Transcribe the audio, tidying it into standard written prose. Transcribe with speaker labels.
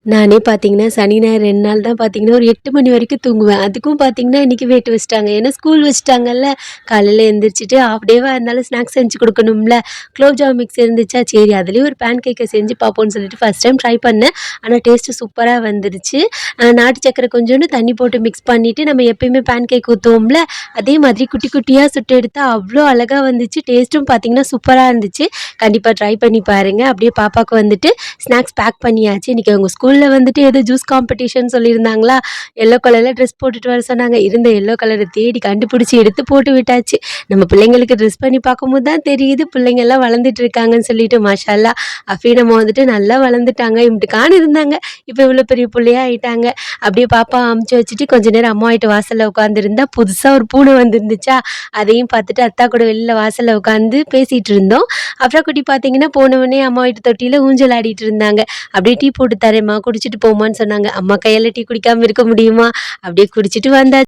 Speaker 1: நானே பார்த்தீங்கன்னா, சனி, ஞாயிறு 2 நாள் தான் பார்த்தீங்கன்னா, ஒரு 8 மணி வரைக்கும் தூங்குவேன். அதுக்கும் பார்த்தீங்கன்னா, இன்னைக்கு வேட்டு வச்சுட்டாங்க. ஏன்னா ஸ்கூல் வச்சுட்டாங்கல்ல. காலையில எந்திரிச்சுட்டு ஹாஃப் டேவா இருந்தாலும் ஸ்நாக்ஸ் செஞ்சு குடுக்கணும்ல. குலோப் ஜாமுன் மிக்ஸ் இருந்துச்சா, சரி அதுலயும் ஒரு பேன் கேக்க செஞ்சு பார்ப்போம்ன்னு சொல்லிட்டு ஃபர்ஸ்ட் டைம் ட்ரை பண்ணேன். ஆனா டேஸ்ட்டு சூப்பரா வந்துருச்சு. நாட்டு சர்க்கரை கொஞ்சோண்டு தண்ணி போட்டு மிக்ஸ் பண்ணிட்டு, நம்ம எப்பயுமே பேன் கேக் ஊத்துவோம்ல, அதே மாதிரி குட்டி குட்டியா சுட்டு எடுத்தா அவ்ளோ அழகா வந்துச்சு. டேஸ்ட்டும் பார்த்தீங்கன்னா, சூப்பரா இருந்துச்சு. கண்டிப்பா ட்ரை பண்ணி பாருங்க. அப்படியே பாப்பாக்கு வந்துட்டு ஸ்நாக்ஸ் பேக் பண்ணியாச்சு. இன்னைக்கு அவங்க ஸ்கூல்ல வந்துட்டு ஏதோ ஜூஸ் காம்படிஷன் சொல்லியிருந்தாங்களா, எல்லோ கலர்ல ட்ரெஸ் போட்டுட்டு வர சொன்னாங்க. இருந்த எல்லோ கலர தேடி கண்டுபிடிச்சு எடுத்து போட்டு விட்டாச்சு. நம்ம பிள்ளைங்களுக்கு ட்ரெஸ் பண்ணி பார்க்கும்போது தான் தெரியுது, பிள்ளைங்கலாம் வளர்ந்துட்டு இருக்காங்கன்னு சொல்லிட்டு. மாஷா அல்லாஹ். அஃபீனம் வந்துட்டு நல்லா வளர்ந்துட்டாங்க. இம்புட்டுக்கான்னு இருந்தாங்க. இப்ப இவ்வளோ பெரிய புள்ளையா ஆயிட்டாங்க. அப்படியே பாப்பா அமுச்சு வச்சுட்டு கொஞ்ச நேரம் அம்மா வீட்டு வாசல்ல உட்காந்துருந்தா, புதுசா ஒரு பூனை வந்துருந்துச்சா, அதையும் பார்த்துட்டு அத்தா கூட வெளில வாசல்ல உட்காந்து பேசிட்டு இருந்தோம். அஃப்ரா குட்டி பார்த்தீங்கன்னா, போன உடனே அம்மா வீட்டு தொட்டியில ஊஞ்சல் ஆடிட்டு இருந்தாங்க. அப்படியே டீ போட்டு தரேன்ம்மா, குடிச்சிட்டு போம்மான்னு சொன்னாங்க. அம்மா கையால டீ குடிக்காம இருக்க முடியுமா? அப்படியே குடிச்சிட்டு வந்தாச்சு.